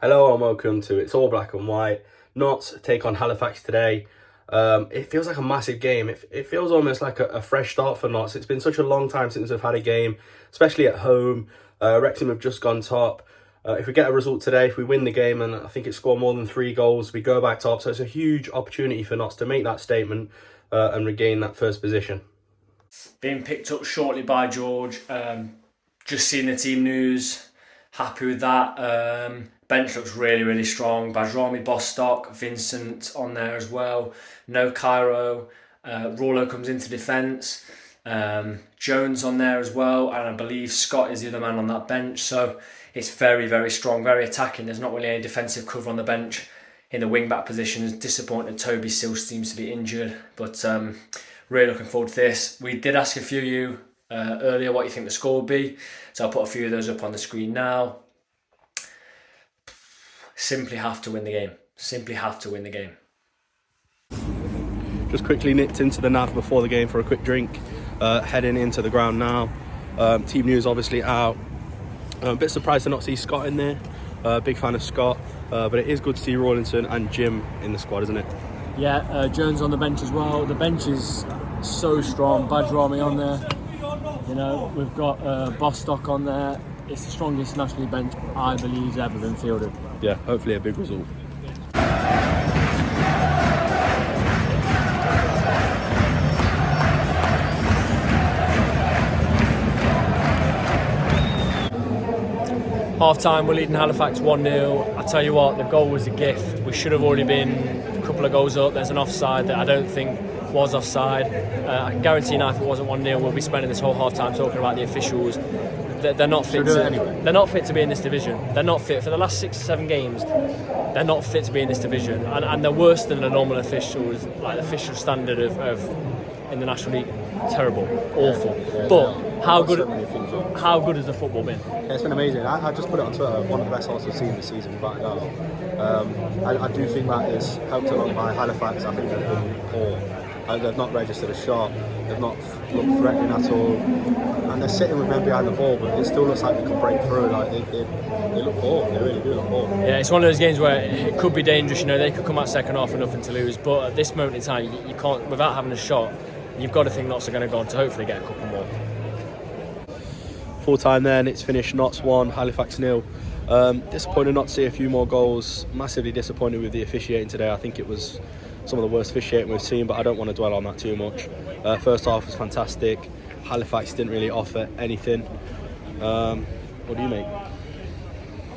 Hello and welcome to It's All Black and White. Notts take on Halifax today. It feels like a massive game. It feels almost like a fresh start for Notts. It's been such a long time since they've had a game, especially at home. Wrexham have just gone top. If we get a result today, if we win the game, and I think it scored more than 3 goals, we go back top. So it's a huge opportunity for Notts to make that statement and regain that first position. Being picked up shortly by George. Just seeing the team news. Happy with that. Bench looks really, really strong. Bajrami, Bostock, Vincent on there as well. No Cairo. Rollo comes into defence. Jones on there as well. And I believe Scott is the other man on that bench. So it's very, very strong, very attacking. There's not really any defensive cover on the bench. In the wing-back position, is disappointed Toby still seems to be injured. But really looking forward to this. We did ask a few of you earlier what you think the score would be. So I'll put a few of those up on the screen now. Simply have to win the game. Simply have to win the game. Just quickly nipped into the nav before the game for a quick drink. Heading into the ground now. Team news obviously out. A bit surprised to not see Scott in there. Big fan of Scott. But it is good to see Rawlinson and Jim in the squad, isn't it? Yeah, Jones on the bench as well. The bench is so strong. Bajrami on there. You know, we've got Bostock on there. It's the strongest national bench I believe has ever been fielded. Yeah, hopefully a big result. Half time, we're leading Halifax 1-0. I tell you what, the goal was a gift. We should have already been a couple of goals up. There's an offside that I don't think was offside. I can guarantee now if it wasn't 1-0, we'll be spending this whole half time talking about the officials. They're not fit. They're not fit to be in this division. They're not fit for the last 6 or 7 games. They're not fit to be in this division, and they're worse than the normal officials, like the official standard of in the National League. Terrible, awful. Yeah, but how good has the football been? Yeah, it's been amazing. I just put it on Twitter. One of the best halves I've seen this season, without a doubt. I do think that is helped along by Halifax. I think they've been poor. They've not registered a shot. They've not looked threatening at all. And they're sitting with men behind the ball, but it still looks like they can break through. Like they look poor. They really do look poor. Yeah, it's one of those games where it could be dangerous. You know, they could come out second half with nothing to lose. But at this moment in time, you can't, without having a shot, you've got to think Notts are going to go on to hopefully get a couple more. Full time then, it's finished Notts 1, Halifax 0. Disappointed not to see a few more goals. Massively disappointed with the officiating today. I think it was some of the worst officiating we've seen, but I don't want to dwell on that too much. First half was fantastic. Halifax didn't really offer anything. What do you make?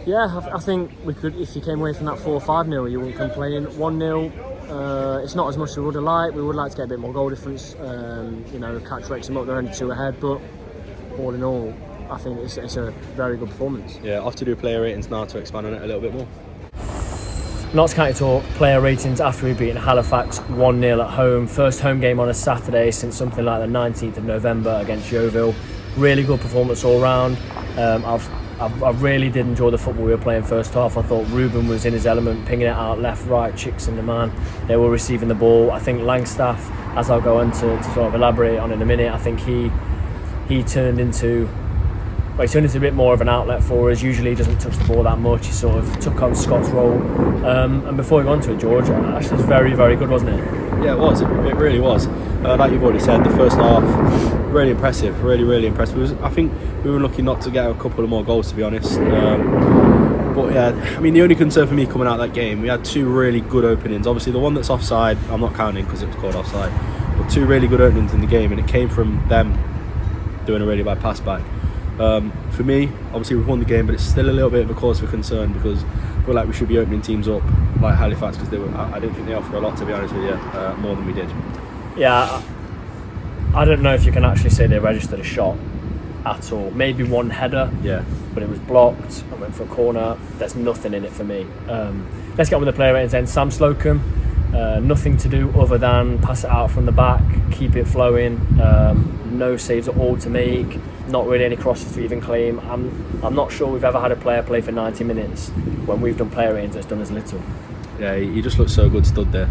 Yeah, I think we could. If you came away from that 4-5-0, you wouldn't complain. 1-0, it's not as much as we would have liked. We would like to get a bit more goal difference. Catch Wrexham up, they're only 2 ahead, but all in all, I think it's a very good performance. Yeah, off to do player ratings now to expand on it a little bit more. Notts County Talk player ratings after we've beaten Halifax 1-0 at home. First home game on a Saturday since something like the 19th of November against Yeovil. Really good performance all round. I really did enjoy the football we were playing first half. I thought Ruben was in his element, pinging it out left, right, chicks in the man. They were receiving the ball. I think Langstaff, as I'll go on to sort of elaborate on in a minute, I think he turned into a bit more of an outlet for us. Usually he doesn't touch the ball that much. He sort of took on Scott's role. And before we go on to it, George, actually was very, very good, wasn't it? Yeah, it was. It really was. Like you've already said, the first half, really impressive. Really, really impressive. I think we were lucky not to get a couple of more goals, to be honest. But yeah, I mean, the only concern for me coming out of that game, we had 2 really good openings. Obviously, the one that's offside, I'm not counting because it was called offside. But 2 really good openings in the game, and it came from them doing a really bad pass back. For me, obviously we've won the game, but it's still a little bit of a cause for concern because I feel like we should be opening teams up like Halifax because I don't think they offer a lot, to be honest with you, more than we did. Yeah, I don't know if you can actually say they registered a shot at all. Maybe one header, yeah, but it was blocked. I went for a corner. There's nothing in it for me. Let's get on with the player ratings then. Sam Slocum, nothing to do other than pass it out from the back, keep it flowing. No saves at all to make. Not really any crosses to even claim. I'm not sure we've ever had a player play for 90 minutes when we've done player ratings that's done as little. Yeah, he just looked so good stood there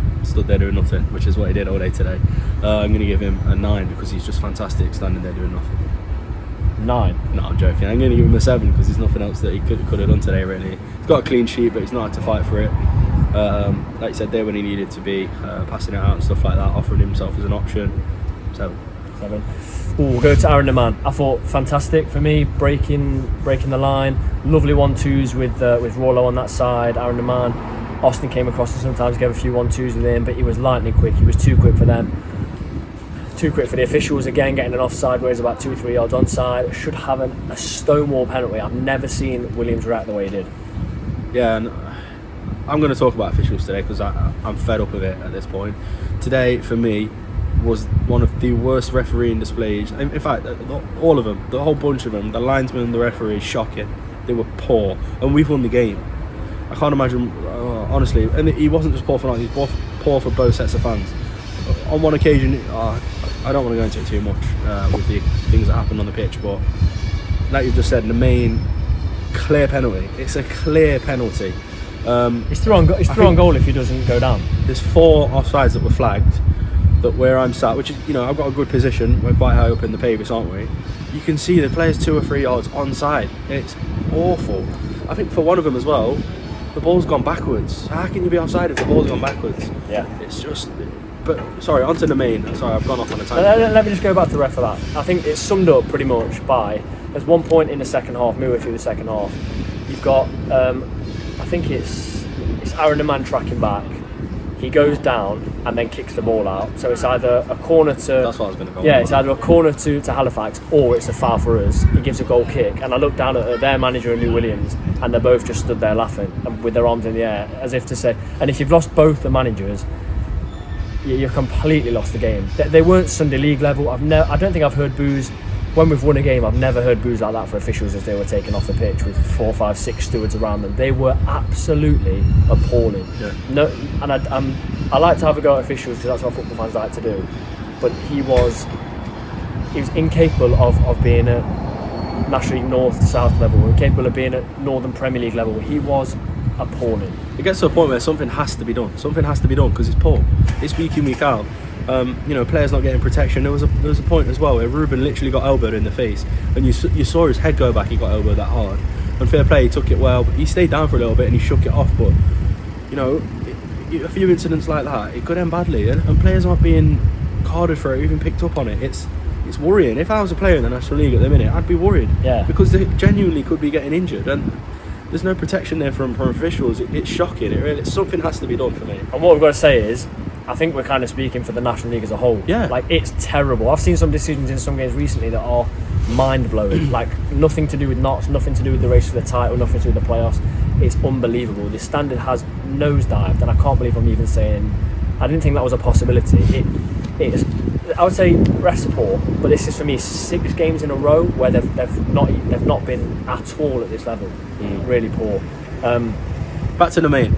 doing nothing, which is what he did all day today. I'm going to give him a 9 because he's just fantastic standing there doing nothing. 9. No, I'm joking. I'm going to give him a 7 because there's nothing else that he could have done today, really. He's got a clean sheet, but he's not had to fight for it. Like you said, there when he needed to be, passing it out and stuff like that, offering himself as an option. 7. We'll go to Aaron the man. I thought fantastic for me, breaking the line. Lovely 1-2s with Rollo on that side. Aaron the man. Austin came across and sometimes gave a few 1-2s with him, but he was lightning quick. He was too quick for them. Too quick for the officials again, getting an offside where he's about 2-3 yards onside. Should have a stonewall penalty. I've never seen Williams react the way he did. Yeah, and I'm going to talk about officials today because I'm fed up of it at this point. Today, for me, was one of the worst refereeing displays. In fact, all of them, the whole bunch of them, the linesman, the referee, shocking. They were poor, and we've won the game. I can't imagine, honestly, and he wasn't just poor for nothing, he was poor for both sets of fans. On one occasion, I don't want to go into it too much with the things that happened on the pitch, but like you've just said, the main clear penalty. It's a clear penalty. He's through on goal if he doesn't go down. There's 4 offsides that were flagged. That where I'm sat, which is, I've got a good position. We're quite high up in the pavis, aren't we? You can see the player's 2 or 3 yards onside. It's awful. I think for one of them as well, the ball's gone backwards. How can you be offside if the ball's gone backwards? Yeah. It's just. But sorry, onto the main. Sorry, I've gone off on a tangent. Let me just go back to the ref for that. I think it's summed up pretty much by there's one point in the second half, midway through the second half. You've got, I think it's Aaron the man tracking back. He goes down and then kicks the ball out. So it's either a corner to... That's what I was going to go on. Yeah, it's either a corner to Halifax or it's a foul for us. He gives a goal kick. And I look down at their manager and Lou Williams and they're both just stood there laughing and with their arms in the air as if to say... And if you've lost both the managers, you've completely lost the game. They weren't Sunday League level. I don't think I've heard boos... When we've won a game, I've never heard boos like that for officials as they were taken off the pitch with 4, 5, 6 stewards around them. They were absolutely appalling. Yeah. No, and I like to have a go at officials because that's what football fans like to do. But he was incapable of being at National League North to South level, incapable of being at Northern Premier League level. He was appalling. It gets to a point where something has to be done. Something has to be done because it's poor. It's week in, week out. Players not getting protection. There was a point as well where Ruben literally got elbowed in the face, and you saw his head go back. He got elbowed that hard. And fair play, he took it well. But he stayed down for a little bit and he shook it off. But a few incidents like that, it could end badly, and players aren't being carded for it, even picked up on it. It's worrying. If I was a player in the National League at the minute, I'd be worried. Yeah. Because they genuinely could be getting injured, and there's no protection there from officials. It's shocking. Something has to be done for me. And what we've got to say is, I think we're kind of speaking for the National League as a whole. Yeah. Like, it's terrible. I've seen some decisions in some games recently that are mind-blowing. Like, nothing to do with knots, nothing to do with the race for the title, nothing to do with the playoffs. It's unbelievable. The standard has nosedived, and I can't believe I'm even saying... I didn't think that was a possibility. It is... I would say ref support, but this is for me 6 games in a row where they've not been at all at this level. Really poor. Back to the main.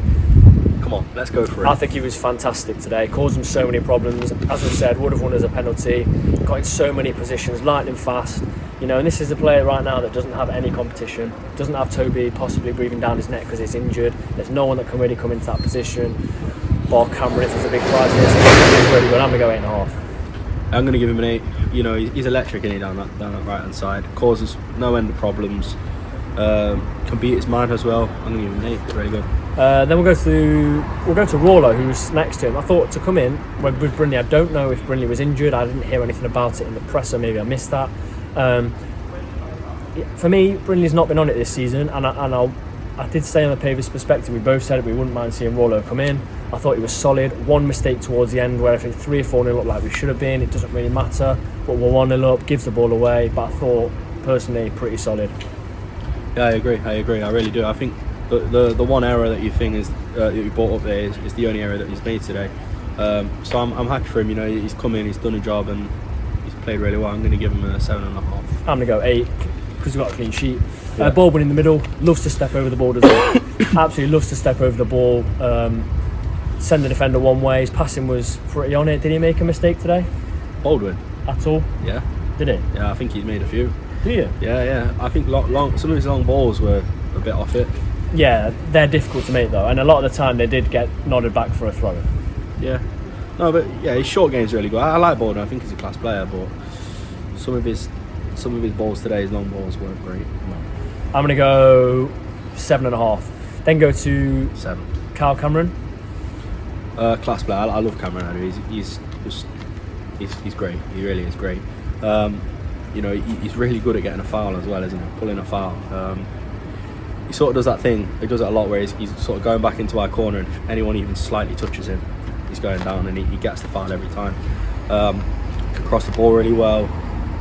Come on, let's go for it. I think he was fantastic today. Caused them so many problems. As I said, would have won as a penalty. Got in so many positions, lightning fast. And this is a player right now that doesn't have any competition. Doesn't have Toby possibly breathing down his neck because he's injured. There's no one that can really come into that position. Bar Cameron, if there's a big prize here, so he's really good. I'm going to go 8.5. I'm going to give him an 8. He's electric, isn't he, down that right hand side. Causes no end of problems. Can beat his man as well. I'm going to give him an 8. Very good. Then we'll go to Rollo, who's next to him. I thought to come in with Brindley. I don't know if Brindley was injured. I didn't hear anything about it in the presser. Maybe I missed that. For me, Brindley's not been on it this season, and I did say on the previous perspective, we both said it, we wouldn't mind seeing Rollo come in. I thought he was solid. One mistake towards the end where I think 3 or 4-0 looked like we should have been. It doesn't really matter, but we're 1-0 up, gives the ball away. But I thought personally pretty solid. Yeah, I agree. I really do. I think the one error that you think is that you brought up there is the only error that he's made today. So I'm happy for him. He's come in, he's done a job, and he's played really well. I'm going to give him a 7.5. I'm going to go 8 because we've got a clean sheet. Yeah. Baldwin in the middle, loves to step over the ball as well. Absolutely loves to step over the ball. Send the defender one way. His passing was pretty on it. Did he make a mistake today? Baldwin? At all? Yeah. Did he? Yeah, I think he's made a few. Do you? Yeah. I think some of his long balls were a bit off it. Yeah, they're difficult to make though, and a lot of the time they did get nodded back for a throw. Yeah. No, but yeah, his short game's really good. I like Baldwin. I think he's a class player, but some of his some of his balls today, his long balls weren't great. No. I'm going to go 7.5. Then go to 7. Kyle Cameron. Class player. I love Cameron. He's great. He really is great. He's really good at getting a foul as well, isn't he? Pulling a foul. He sort of does that thing. He does it a lot where he's sort of going back into our corner, and if anyone even slightly touches him, he's going down, and he gets the foul every time. Can cross the ball really well.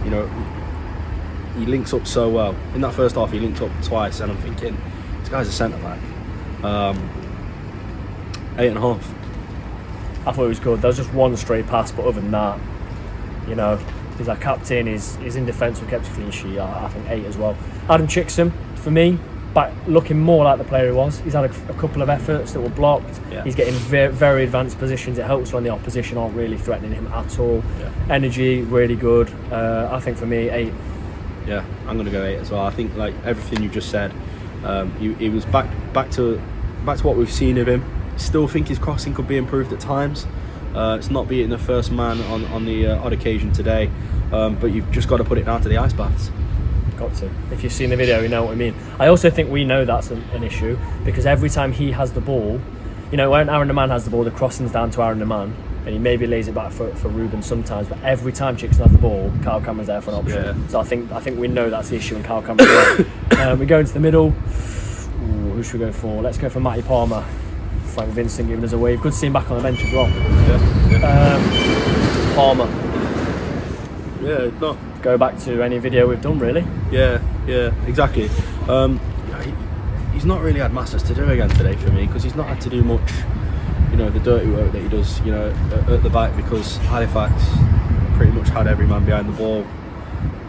He links up so well. In that first half, he linked up twice, and I'm thinking, this guy's a centre back. 8.5. I thought it was good. There was just one straight pass, but other than that, he's our captain. He's in defence. We kept a clean sheet. I think 8 as well. Adam Chickson, for me, but looking more like the player he was. He's had a couple of efforts that were blocked. Yeah. He's getting very, very advanced positions. It helps when the opposition aren't really threatening him at all. Yeah. Energy, really good. I think for me, 8. Yeah, I'm going to go 8 as well. I think like everything you just said, he was back to what we've seen of him. Still think his crossing could be improved at times. It's not beating the first man on the odd occasion today, but you've just got to put it down to the ice baths. Got to. If you've seen the video, you know what I mean. I also think we know that's an issue, because every time he has the ball, when Aaron the Man has the ball, the crossing's down to Aaron the Man, and he maybe lays it back for Ruben sometimes, but every time Chickson has the ball, Kyle Cameron's there for an option. Yeah. So I think we know that's the issue, and Kyle Cameron. We go into the middle. Ooh, who should we go for? Let's go for Matty Palmer. Frank Vincent giving us a wave. Good to see him back on the bench as well. Yeah. Palmer. Yeah, no. Go back to any video we've done, really. Yeah, exactly. He's not really had masses to do again today for me, because he's not had to do much, the dirty work that he does, at the back, because Halifax pretty much had every man behind the ball.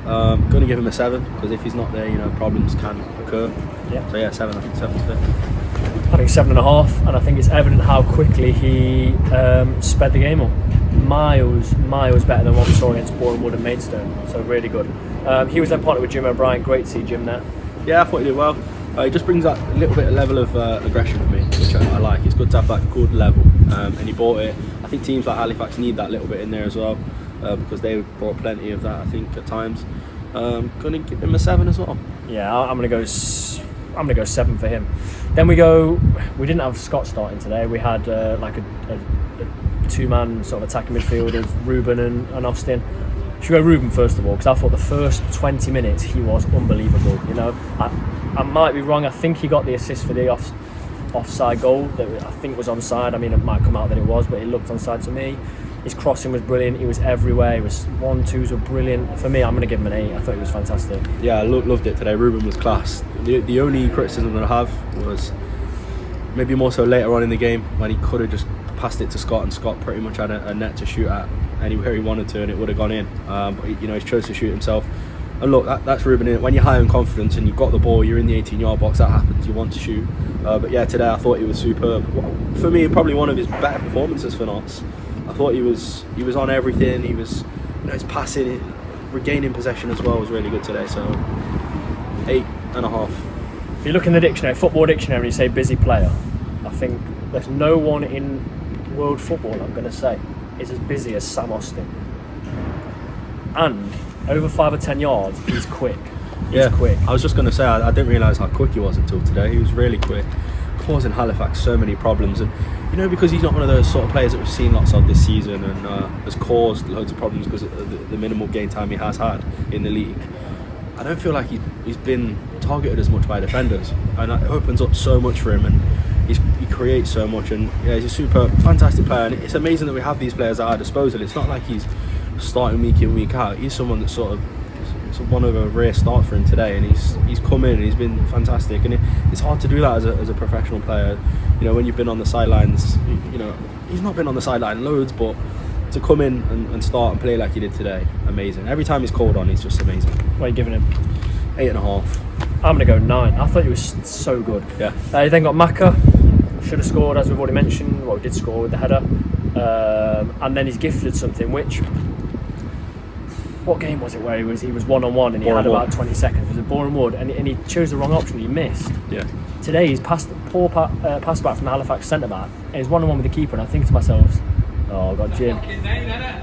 Going to give him a 7, because if he's not there, problems can occur. Yeah. So yeah, 7. I think 7's fair. I think 7.5, and I think it's evident how quickly he sped the game up. Miles better than what we saw against Bournemouth and Maidstone, so really good. He was then partnered with Jim O'Brien. Great to see Jim there. Yeah, I thought he did well. He just brings that little bit of level of aggression for me, which I like. It's good to have that good level, and he brought it. I think teams like Halifax need that little bit in there as well, because they brought plenty of that, I think, at times. Going to give him a 7 as well. Yeah, I'm going to go 7 for him. Then we didn't have Scott starting today. We had like a 2-man sort of attacking midfield of Ruben and Austin. Should we go Ruben first of all? Because I thought the first 20 minutes he was unbelievable. I might be wrong. I think he got the assist for the offside goal that I think was onside. I mean, it might come out that it was, but it looked onside to me. His crossing was brilliant. He was everywhere. His 1-2s were brilliant. For me, I'm going to give him an 8. I thought he was fantastic. Yeah, I loved it today. Ruben was class. The only criticism that I have was maybe more so later on in the game, when he could have just passed it to Scott, and Scott pretty much had a net to shoot at anywhere he wanted to, and it would have gone in. But he chose to shoot himself. And look, that's Ruben in it. When you're high on confidence and you've got the ball, you're in the 18-yard box, that happens. You want to shoot. But yeah, today I thought he was superb. For me, probably one of his better performances for Notts. I thought he was on everything. He was, his passing, regaining possession as well was really good today. So 8.5. If you look in the dictionary, football dictionary, and you say busy player, I think there's no one in world football, I'm going to say, is as busy as Sam Austin. And over 5 or 10 yards, he's quick. He's quick. I was just going to say, I didn't realise how quick he was until today. He was really quick, causing Halifax so many problems. And because he's not one of those sort of players that we've seen lots of this season, and has caused loads of problems because of the minimal game time he has had in the league. I don't feel like he's been targeted as much by defenders, and it opens up so much for him, and he creates so much. And yeah, he's a super fantastic player, and it's amazing that we have these players at our disposal. It's not like he's starting week in, week out. He's someone that's sort of, it's one of a rare start for him today, and he's come in and he's been fantastic. And it's hard to do that as a professional player. When you've been on the sidelines, he's not been on the sideline loads, but to come in and start and play like he did today, amazing. Every time he's called on, he's just amazing. What are you giving him? 8.5. I'm going to go 9. I thought he was so good. Yeah. He then got MACCA. Should have scored, as we've already mentioned. Well, he did score with the header. And then he's gifted something, which... What game was it where he was one-on-one and he had about 20 seconds? It was a Boreham Wood, and he chose the wrong option. He missed. Yeah. Today he's passed poor pass back from the Halifax centre-back, and he's one-on-one with the keeper, and I think to myself, oh, God, Jim.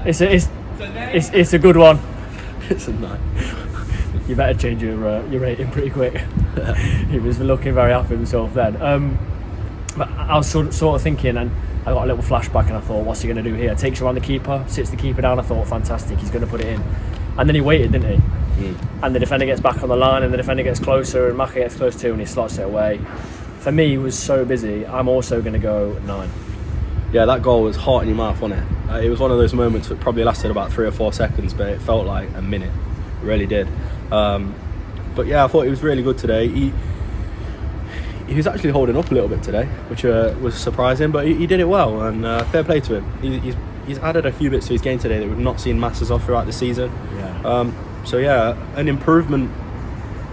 It's a good one. It's a 9. You better change your rating pretty quick. He was looking very happy with himself then. But I was sort of thinking, and I got a little flashback, and I thought, what's he going to do here? Takes around the keeper, sits the keeper down. I thought, fantastic, he's going to put it in. And then he waited, didn't he? And the defender gets back on the line, and the defender gets closer, and MACCA gets close too, and he slots it away. For me, he was so busy. I'm also going to go 9. Yeah, that goal was hot in your mouth, wasn't it? It was one of those moments that probably lasted about 3 or 4 seconds, but it felt like a minute. It really did. But yeah, I thought he was really good today. He was actually holding up a little bit today, which was surprising, but he did it well, and fair play to him. He's added a few bits to his game today that we've not seen masses of throughout the season. Yeah. So yeah, an improvement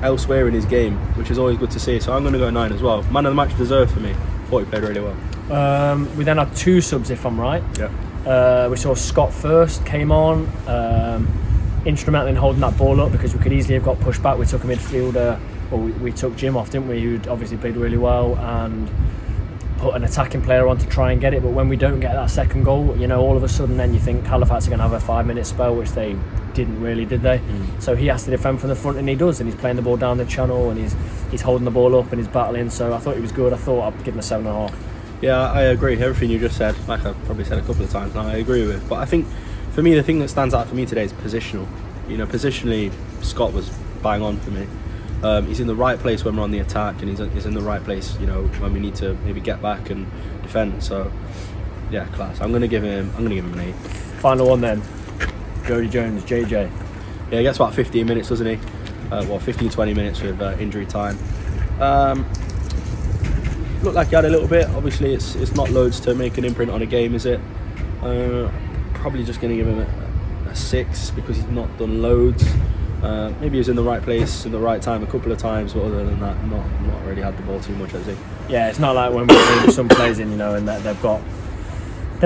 elsewhere in his game, which is always good to see. So I'm going to go 9 as well. Man of the match deserved for me. Thought he played really well. We then had 2 subs, if I'm right. Yeah. We saw Scott first, came on, instrumental in holding that ball up, because we could easily have got pushed back. We took a midfielder, or we took Jim off, didn't we, who'd obviously played really well, and put an attacking player on to try and get it. But when we don't get that second goal, you know, all of a sudden then you think Halifax are going to have a 5-minute spell, which they didn't really, did they? So he has to defend from the front, and he does, and he's playing the ball down the channel, and he's holding the ball up, and he's battling. So I thought he was good. I thought I'd give him a 7.5. Yeah, I agree. Everything you just said, like I've probably said a couple of times now, I agree with. But I think for me, the thing that stands out for me today is positional. You know, positionally, Scott was bang on for me. He's in the right place when we're on the attack, and he's in the right place, you know, when we need to maybe get back and defend. So yeah, class. I'm gonna give him an 8. Final one then, Jody Jones, JJ. Yeah, he gets about 15 minutes, doesn't he? 15-20 minutes with injury time. Looked like he had a little bit. Obviously, it's not loads to make an imprint on a game, is it? Probably just gonna give him a 6 because he's not done loads. Maybe he was in the right place in the right time a couple of times, but other than that, not really had the ball too much, has he? Yeah, it's not like when we bring some players in, you know, and that they've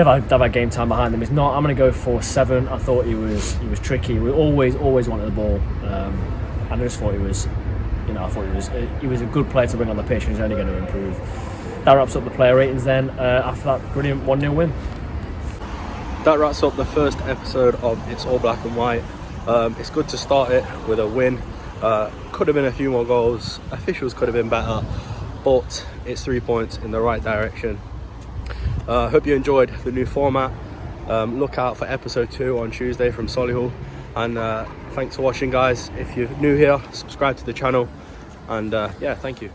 had game time behind them. It's not. I'm going to go for 7. I thought he was tricky. We always wanted the ball, and I just thought he was, you know, I thought he was a good player to bring on the pitch, and he's only going to improve. That wraps up the player ratings. Then after that brilliant 1-0 win. That wraps up the first episode of It's All Black and White. It's good to start it with a win. Could have been a few more goals. Officials could have been better, but it's 3 points in the right direction. Hope you enjoyed the new format. Look out for episode 2 on Tuesday from Solihull. And thanks for watching, guys. If you're new here, subscribe to the channel. And yeah, thank you.